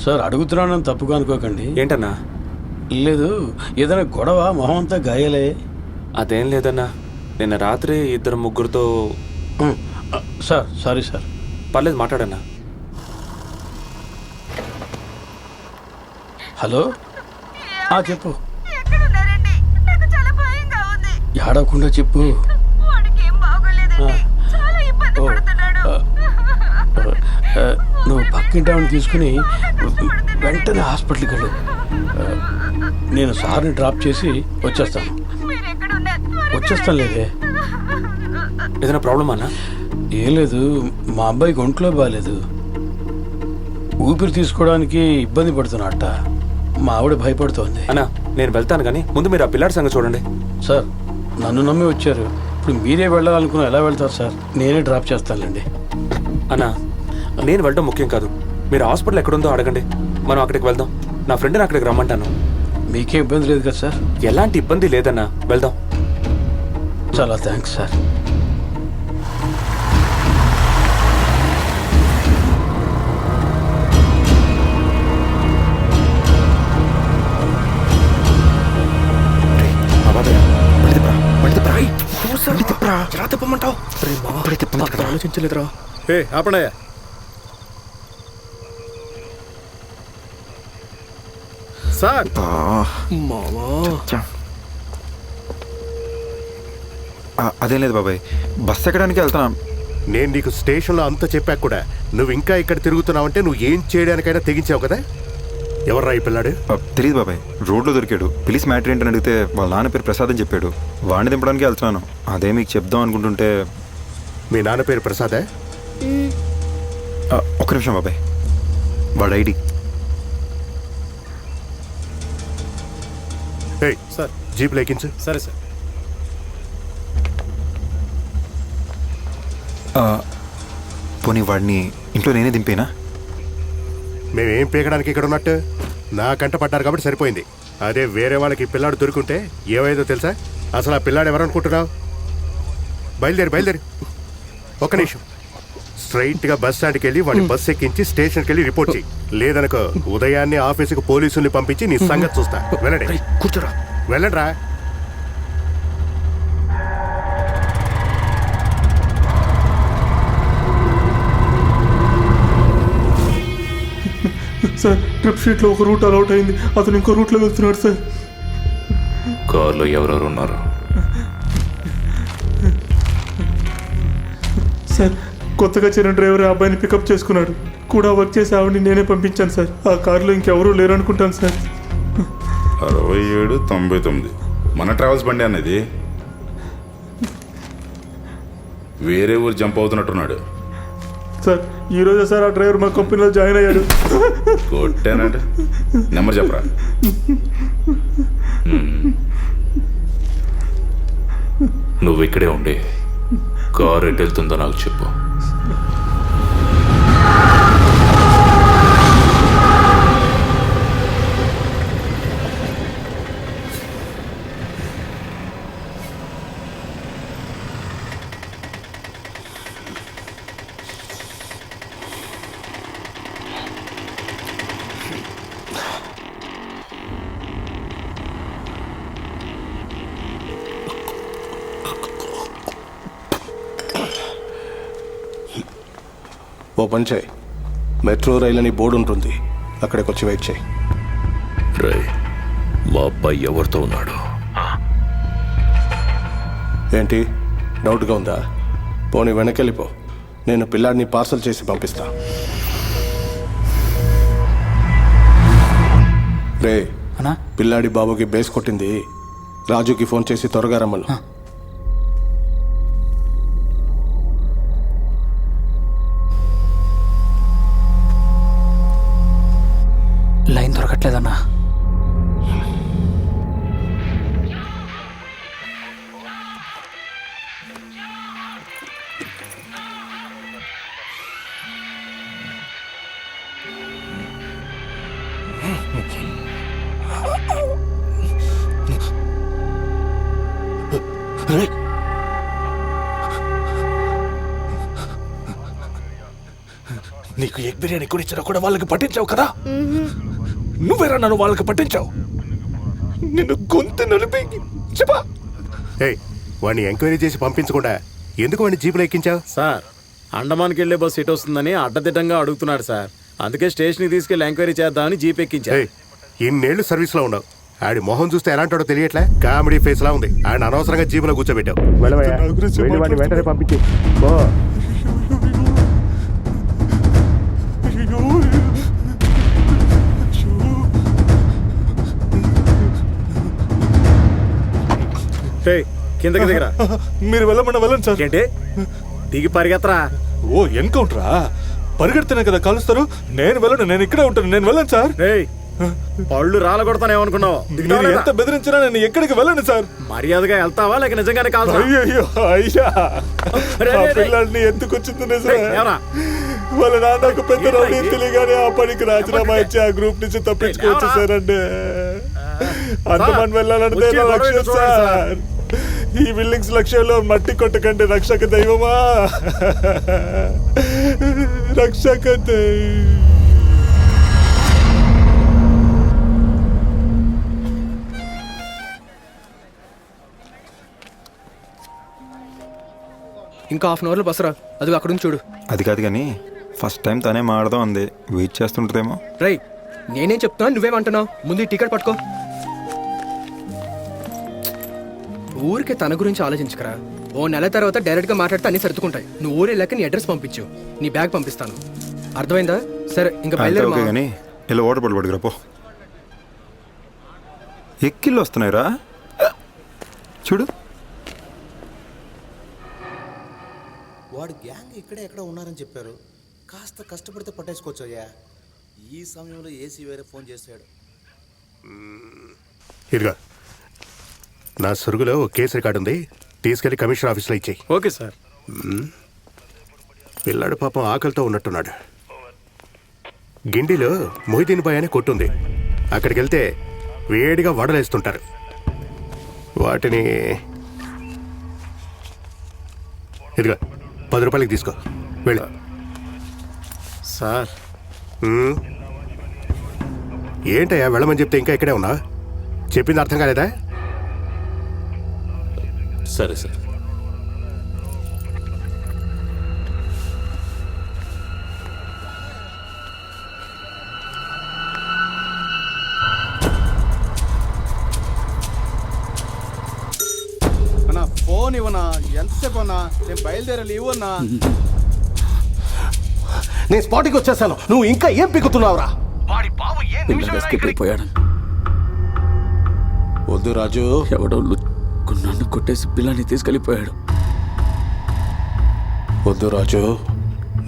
Sir అడుగుతున్నానని తప్పుగా అనుకోకండి. ఏంటన్నా? లేదు, ఏదైనా గొడవ, మొహం అంతా గాయాలే. అదేం లేదన్నా, నిన్న రాత్రి ఇద్దరు ముగ్గురుతో. Sir sorry sir. పర్లేదు, మాట్లాడన్నా. హలో, చెప్పు. ఏడవకుండా చెప్పు. నువ్వు పక్కింటామని తీసుకుని వెంటనే హాస్పిటల్కి వెళ్ళు. నేను సార్ని డ్రాప్ చేసి వచ్చేస్తాను లేదే. ఏదైనా ప్రాబ్లమ్ అన్నా? ఏం లేదు, మా అబ్బాయికి ఒంట్లో బాగాలేదు. ఊపిరి తీసుకోవడానికి ఇబ్బంది పడుతున్నట్ట. మా ఆవిడ భయపడుతోంది. అన్నా నేను వెళ్తాను, కానీ ముందు మీరు ఆ పిల్లాడి సంగతి చూడండి. సార్ నన్ను నమ్మి వచ్చారు, ఇప్పుడు మీరే వెళ్ళాలనుకున్నా ఎలా వెళ్తారు సార్? నేనే డ్రాప్ చేస్తానులేండి. అన్నా నేను వెళ్ళడం ముఖ్యం కాదు, మీరు హాస్పిటల్ ఎక్కడుందో అడగండి, మనం అక్కడికి వెళ్దాం. నా ఫ్రెండ్ని అక్కడికి రమ్మంటాను. మీకేం ఇబ్బంది లేదు కదా సార్? ఎలాంటి ఇబ్బంది లేదన్నా, వెళ్దాం. చాలా థ్యాంక్స్ సార్. ఆలోచించలేదురా. ఆపణయ్య, సార్ అదేం లేదు బాబాయ్, బస్ ఎక్కడానికి వెళ్తున్నాం. నేను నీకు స్టేషన్లో అంతా చెప్పాక కూడా నువ్వు ఇంకా ఇక్కడ తిరుగుతున్నావంటే నువ్వు ఏం చేయడానికైనా తెగించావు కదా. ఎవర్రా ఈ పిల్లాడు? తెలియదు బాబాయ్, రోడ్లో దొరికాడు. పిలిచి మ్యాటర్ ఏంటని అడిగితే వాళ్ళ నాన్న పేరు ప్రసాద్ అని చెప్పాడు. వాడిని దింపడానికి వెళ్తున్నాను. అదే మీకు చెప్దాం అనుకుంటుంటే. మీ నాన్న పేరు ప్రసాదే? ఒక్క నిమిషం బాబాయ్, వాడు ఐడి. Sir jeep ఎక్కించు. సరే సార్. పోనీ వాడిని ఇంట్లో నేనే దింపేనా? మేమేం పీకడానికి ఇక్కడ ఉన్నట్టు? నా కంట పడ్డారు కాబట్టి సరిపోయింది. అదే వేరే వాళ్ళకి పిల్లాడు దొరుకుంటే ఏమైందో తెలుసా? అసలు ఆ పిల్లాడు ఎవరనుకుంటున్నావు? బయలుదేరి ఒక్క నిమిషం. స్ట్రైట్గా బస్ స్టాండ్కి వెళ్ళి వాడిని బస్ ఎక్కించి స్టేషన్కి వెళ్ళి రిపోర్ట్ చేయి. లేదనుకో ఉదయాన్నే ఆఫీసుకు పోలీసుల్ని పంపించి నీ సంగతి చూస్తా. వెళ్ళండి. కూర్చోరా. వెళ్ళండి రా. సార్ ట్రిప్ షీట్లో ఒక రూట్ అలౌట్ అయింది, అతను ఇంకో రూట్లో వెళ్తున్నాడు సార్. కార్లో ఎవరెవరు ఉన్నారు సార్? కొత్తగా చేరిన డ్రైవర్ అబ్బాయిని పికప్ చేసుకున్నాడు. కూడా వర్క్ చేసి ఆవిడని నేనే పంపించాను సార్. ఆ కారులో ఇంకెవరూ లేరు అనుకుంటాను సార్. 6799 మన ట్రావెల్స్ బండి అనేది. వేరే ఊరు జంప్ అవుతున్నట్టున్నాడు సార్. ఈరోజే సార్ ఆ డ్రైవర్ మా కంపెనీలో జాయిన్ అయ్యాడు. కొట్టానంటే నెంబర్ చెప్పరా? నువ్వు ఇక్కడే ఉండి కారు ఎటు వెళ్తుందో నాకు చెప్పు. ఓ పని చేయి, మెట్రో రైలు అని బోర్డు ఉంటుంది, అక్కడికి వచ్చి వెయిట్ చేయి. రే, మా అబ్బాయి ఎవరితో ఉన్నాడు? ఏంటి డౌట్గా ఉందా? పోనీ వెనకెళ్ళిపో, నేను పిల్లాడిని పార్సల్ చేసి పంపిస్తా. రే, పిల్లాడి బాబుకి బేస్ కొట్టింది, రాజుకి ఫోన్ చేసి త్వరగా రమ్మను. లైన్ దొరకట్లేదన్నా. నీకు ఎగ్ బిర్యానీ కొనిచ్చినా కూడా వాళ్ళకి పట్టించావు కదా, నువ్వేరా నన్ను వాళ్ళకి పట్టించావు. నిన్ను గొంతు నలిపి చెప్పా. ఏయ్, వాడిని ఎంక్వైరీ చేసి పంపించకుండా ఎందుకు వాడిని జీపులో ఎక్కించావు? సార్, అండమాన్కి వెళ్ళే బస్సు ఎటు వస్తుందని అడ్డదిడ్డంగా అడుగుతున్నాడు సార్. అందుకే స్టేషన్కి తీసుకెళ్లి ఎంక్వైరీ చేద్దామని జీప్ ఎక్కించారు. ఏయ్, ఇన్నేళ్లు సర్వీస్ లో ఉన్నావు, ఆడి మొహం చూస్తే ఎలాంటాడో తెలియట్లే. కామెడీ ఫేస్ లా ఉంది. ఆయన అనవసరంగా జీపులో కూర్చోబెట్టావు. వెంటనే పంపించి కిందకి దిగరా. మీరు వెళ్ళమన్నా వెళ్ళండి సార్. ఏంటి దిగి పరిగెత్తరా? ఓ ఎన్కౌంటరా? పరిగెడితేనే కదా కలుస్తారు. నేను వెళ్ళను, నేను ఇక్కడే ఉంటాను. నేను వెళ్ళను సార్. ఏయ్, పళ్ళు రాలగొడతానేమనుకున్నావు? మీరు ఎంత బెదిరించినా నేను ఎక్కడికి వెళ్ళను సార్. మర్యాదగా వెళ్తావా లేక నిజంగానే కాల్సా? అయ్యో అయ్యా, ఆ పిల్లాడిని ఎందుకు వచ్చింది నిజమే. వాళ్ళ నాన్నకు పెద్ద రౌడీ తెలియగానే ఆ పనికి రాజీనామా ఇచ్చి ఆ గ్రూప్ నుంచి తప్పించుకొచ్చేసారండి. అంతమంది వెళ్ళాలంటే నా లక్ష్యం సార్. ఈ బిల్డింగ్స్ లక్ష్యంలో మట్టి కొట్టకండి. రక్షక దైవమా, రక్షక దైవం. ఇంకా హాఫ్ అన్ అవర్లో బస్సు రా. అది అక్కడ నుంచి చూడు. అది కాదు కానీ ఫస్ట్ టైం తనే మాడదాం అంది. వెయిట్ చేస్తుంటుందేమో. రై, నేనేం చెప్తున్నా నువ్వేమంటున్నావు? ముందు ఈ టికెట్ పట్టుకో. ఊరికి తన గురించి ఆలోచించకరా. ఓ నెల తర్వాత డైరెక్ట్గా మాట్లాడితే అన్ని సర్దుకుంటాయి. నువ్వు ఊరు వెళ్ళాక నీ అడ్రస్ పంపించు, నీ బ్యాగ్ పంపిస్తాను. అర్థమైందా? సరే, ఇంకా బయలుదేరి. ఓకే కానీ ఇలా ఓటర్ పడి పడుకురా పో. ఎక్కిళ్ళు వస్తున్నాయిరా చూడు. వాడు గ్యాంగ్ ఇక్కడే ఎక్కడ ఉన్నారని చెప్పారు. కాస్త కష్టపడితే పట్టేసుకోవచ్చు అయ్యా. ఈ సమయంలో ఏసీ వేరే ఫోన్ చేశాడు. ఇదిగా నా సరుగులో ఒక కేసు రికార్డు ఉంది, తీసుకెళ్లి కమిషనర్ ఆఫీస్లో ఇచ్చేయి. Okay sir. పిల్లాడు పాపం ఆకలితో ఉన్నట్టున్నాడు. గిండిలో మొహిదీన్ బాయ్ అనే కొట్టుంది. అక్కడికి వెళ్తే వేడిగా వడలేస్తుంటారు. వాటిని ఇదిగా 10 రూపాయలకి తీసుకో, వెళ్ళు. సార్, ఏంటయ్యా వెళ్ళమని చెప్తే ఇంకా ఇక్కడే ఉన్నా? చెప్పింది అర్థం కాలేదా? సరే సార్. అన్నా ఫోన్ ఇవ్వనా? ఎంతసేపు అన్నా? నేను బయలుదేరాలి, ఇవ్వన్నా. నేను స్పాట్కి వచ్చేసాను. నువ్వు ఇంకా ఏం పిక్కుతున్నావురా? పోయాడు. వద్దు రాజు. ఎవడో నన్ను కొట్టేసి పిల్లని తీసుకెళ్ళిపోయాడు. వద్దు రాజు,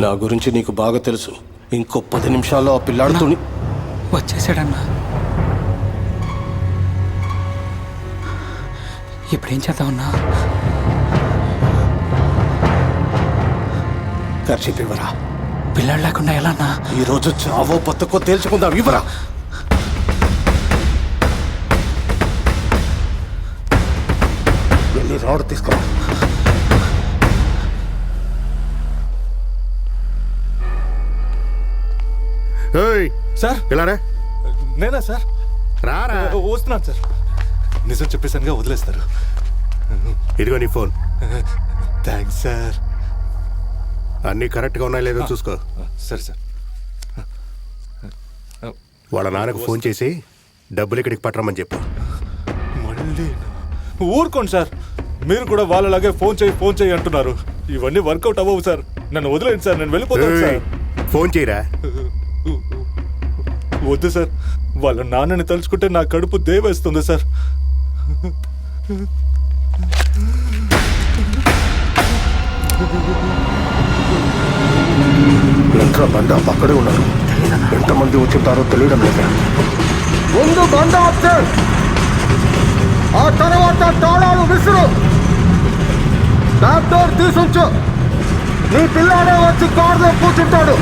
నా గురించి నీకు బాగా తెలుసు. ఇంకో 10 నిమిషాల్లో ఆ పిల్లాడుతూ వచ్చేసాడన్నా. ఇప్పుడేం చేద్దామన్నా? ఖర్చు ఇవ్వరా. పిల్లాడు లేకుండా ఎలా అన్నా? ఈరోజు చావో బతుకో తేల్చుకుందాం. ఇవ్వరా. వెళ్ళి రాడు తీసుకురా. సార్ ఇలారా. నేనా సార్? రారా. వస్తున్నాను సార్. నిజం చెప్పేసానుగా వదిలేస్తారు. ఇదిగో నీ ఫోన్. Thanks sir. అన్నీ కరెక్ట్గా ఉన్నాయో లేదో చూసుకో. సరే సార్. వాళ్ళ నాన్నకు ఫోన్ చేసి డబ్బులు ఇక్కడికి పట్టరమని చెప్పు. మళ్ళీ ఊరుకోండి సార్. మీరు కూడా వాళ్ళలాగే ఫోన్ చేయి అంటున్నారు. ఇవన్నీ వర్కౌట్ అవ్వవు సార్. నన్ను వదిలేండి సార్, నేను వెళ్ళిపోతాను సార్. ఫోన్ చేయరా. వద్దు సార్. వాళ్ళ నాన్నని తలుచుకుంటే నా కడుపు దేవేస్తుంది సార్. ఇంకా బండ అక్కడే ఉన్నారు. ఎంతమంది వచ్చుంటారో తెలియడం లేదు. ముందు బండ వచ్చే, ఆ తర్వాత తాళాలు విసురు. Back door తీసుంచు. నీ పిల్లాడే వచ్చి కారులో కూర్చుంటాడు.